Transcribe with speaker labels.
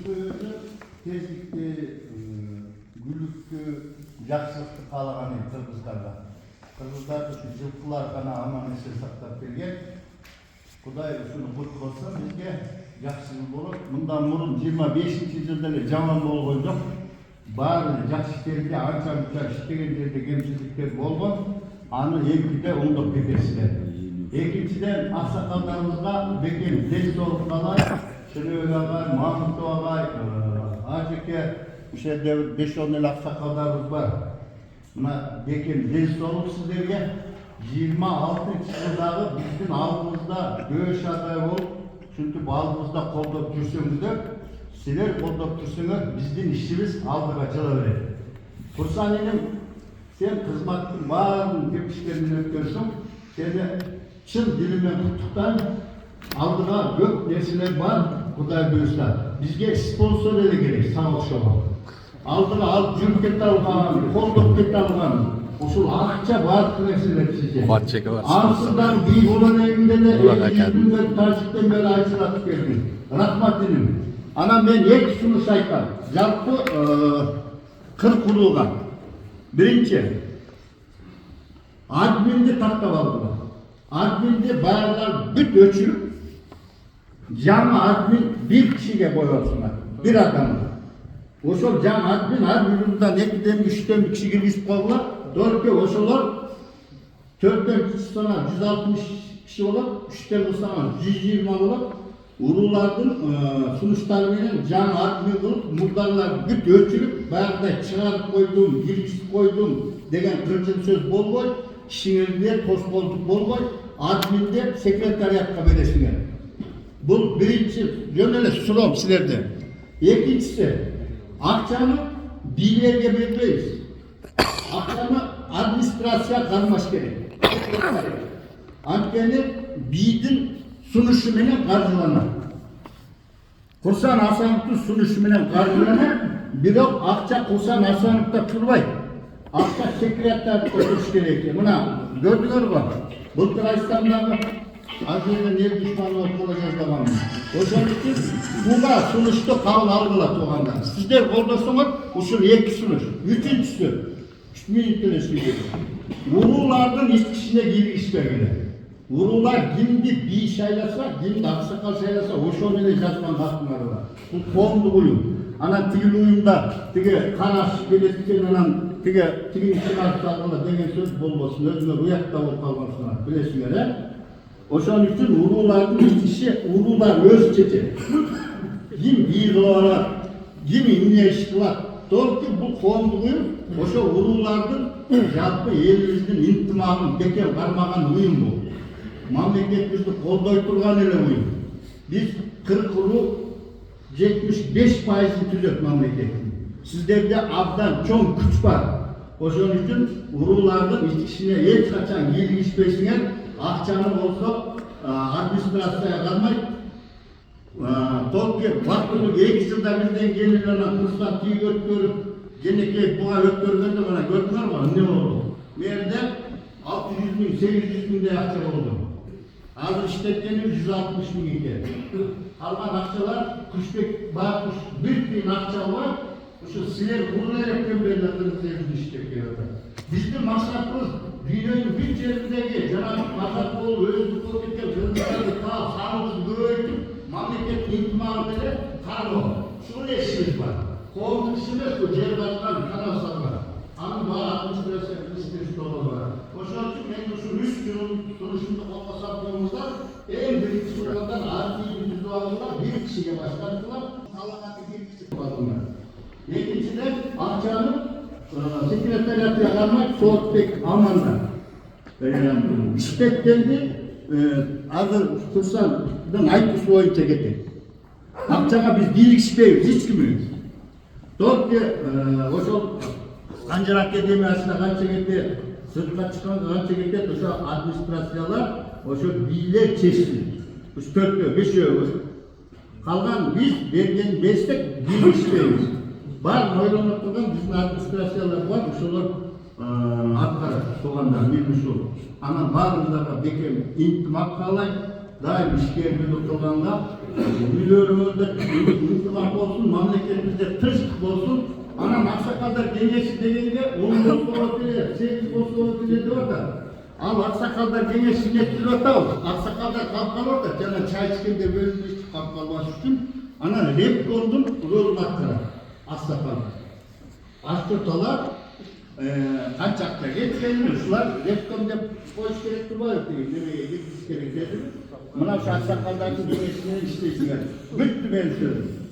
Speaker 1: Türkiye'de tezlikte gülüktü, yaxşılıkты қалаған Kırgızlarga. Kırgızlar şu жылқылар ғана аман есен сақтап берген. Құдай ушуну құт болса бизге жақсы жыл болот. Мындан мурун 25-жылда эле жаман болгон жок. Баары жакшы иштерде анча-мунча иштеген жерде кемчиликтер болгон. Аны экиде оңдоп кетесиздер. Экинчиден аксакалдарыбызга бекем ден соолук каалайт. Шөнөбек агай, Мамытов агай, ажеке ушул жерде 5-10 эле аксакалдарыбыз бар. Мына бекем ден соолук сиздерге 26-жылдагы биздин алдыбызда көш адай болуп, ушинтип алдыбызда колдоп жүрсөңүздөр, силер колдоп жүрсөңөр, биздин ишибиз алдыга жыла берет. Курсан энем, сен кызматтын баарын тепкичтеринен өткөрсүң, сени чын дилимен куттуктайм. Алдыга көп нерселер бар, Кудай буюрса. Бизге спонсор эле керек, сага окшогон. Алдыга алып жүрүп кете алган, колдоп кете алган, ушул акча бардык нерселер сизде. Ансыздан бий болгон эримде эле тажиктен бери айтылып келдим. Рахмат дилим. Анан мен эки сунуш айтам. Жалпы 40 улууга. Биринчи, админди тактап алдыlar. Админди баягылар бүт өчүрүп, жаңы админ bir кишиге коёсуңар, bir адамга. Ошол жаңы админ ар бир жылдан 2-ден 3-тен bir киши киргизип койгула. Дөркө ошолор 4-тен кышсана 160 киши болот, 3-тен кылсаңа 120 болот. Уруулардын сунуштары менен жаңы админ кылып, мурдагылар бүт өчүрүп, баягыдай чыгарып койдум, киргизип койдум деген кыргыз сөз болбой, ишиңерде тоскоолдук болбой, админде секретариатка бересиңер. Бул биринчи жөн эле суроом силерден. Экинчиси, акчаны бийлерге бербейбиз. Акчаны администрация кармаш керек. Анткени бийдин сунушу менен каржыланат. Курсан Асановдун сунушу менен каржыланат, бирок акча Курсан Асановдо турбайт. Акча секретариатта туруш керек. Мына көрдүңөр го. Былтыр айтсамдагы Азербайжан эл душманы болуп кала жаздаган. Ошон үчүн буга сунушту кабыл алгыла туугандар. Сиздер колдосоңор, ушул эки сунуш. Үчүнчүсү, 3 минут эле сүйлөйм. Уруулардын ичкичине киргизбегиле. Уруулар кимди бий шайласа, кимди аксакал шайласа, ошону эле жазган катмары бар. Бул коомдук уюм. Анан тигил уюмда тиги караш келескен анан тиги чыгарып салгыла деген сөз болбосун. Өзүңөр уякта болуп калгансыңар, билесиңер, э? Ошон үчүн уруулардын ичиши уруулар өз чечет. Ким бий кылып алат, ким эмне иш кылат. Толку бул коомдук уюм, ошо уруулардын жалпы элибиздин интимагын бекем кармаган уюм бул. Мамлекетибизди колдой турган эле уюм. Биз 40 уруу 75% түзөт мамлекеттин. Сиздерде абдан чоң күч бар. Ошон үчүн уруулардын ичкичине эч качан киргизбесиңер, акчаны болсо администрацияга кармайт. Толку вакытты 2 жылда бирден келип анан курстан тийип өткөрүп, женекей буга өткөргөндө мына көрдүңөр го, эмне болду? Мерде 600 миң, 800 миңдей акча болду. Азыр иштеткени 160 миң экен. Калган акчалар Күчбек Бакуш bir тиын акча бар. Ошо силер бул электен бери кыргыз иштеп келатат. Биздин максатыбыз дүйнөнүн bir жериндеги жанагы казак болуп, өзү болуп кеткен кыргыздарды таап, саныбызды көбөйтүп, мамлекеттин интимагы менен кароо. Ушул эле ишибиз бар. Коомдук иш эмес, бул жер баскан канал салган. Анын баары администрация министрликте бар. Ошон үчүн мен ушул 3 жылдын турушунду колгосам болсо, эң биринчи тургандан админди түзүп алгыла, bir кишиге баштардылар, калагаты bir киши кылдылар. Экинчиден акчаны секретариатка кармай Соотбек Аманда иштеткенди азыр Курсандын айтуусу боюнча кетет. Акчага биз киргизбейбиз, эч кимибиз. Толку ошол Канжар академиясына канча кетет, сыртка чыкканга канча кетет, ошо администрациялар, ошо бийлер чечти. Уш 4-тө, 5-өө. Калган биз берген бестек киргизбейбиз. Бар ойлонуп турган биздин администрациялар бар, ошолор аткарат туугандар, мен ушул. Анан баарыбыздарга бекем интимак каалайт. daim işkembeli olanlar biliyorumuzda ıslak olsun, memleketimizde tırşık olsun. Anam aksakallar gengesi degende 10 boz olabilir, 8 boz olabilir diyor da. Al aksakallar gengesi getiriyor da aksakallar kalkan orada, cana çay içkende bölünmüş kalkalması için. Ana rep koydum, rol bakkara, aksakallar. Aşkırtalar, kaçakta geçmiyorlar, repkomda boş gerekli var diyor, nereye gitmiş gerekli. Buna şu aksakalların genesini işleyiciler, bitti ben söylüyorum.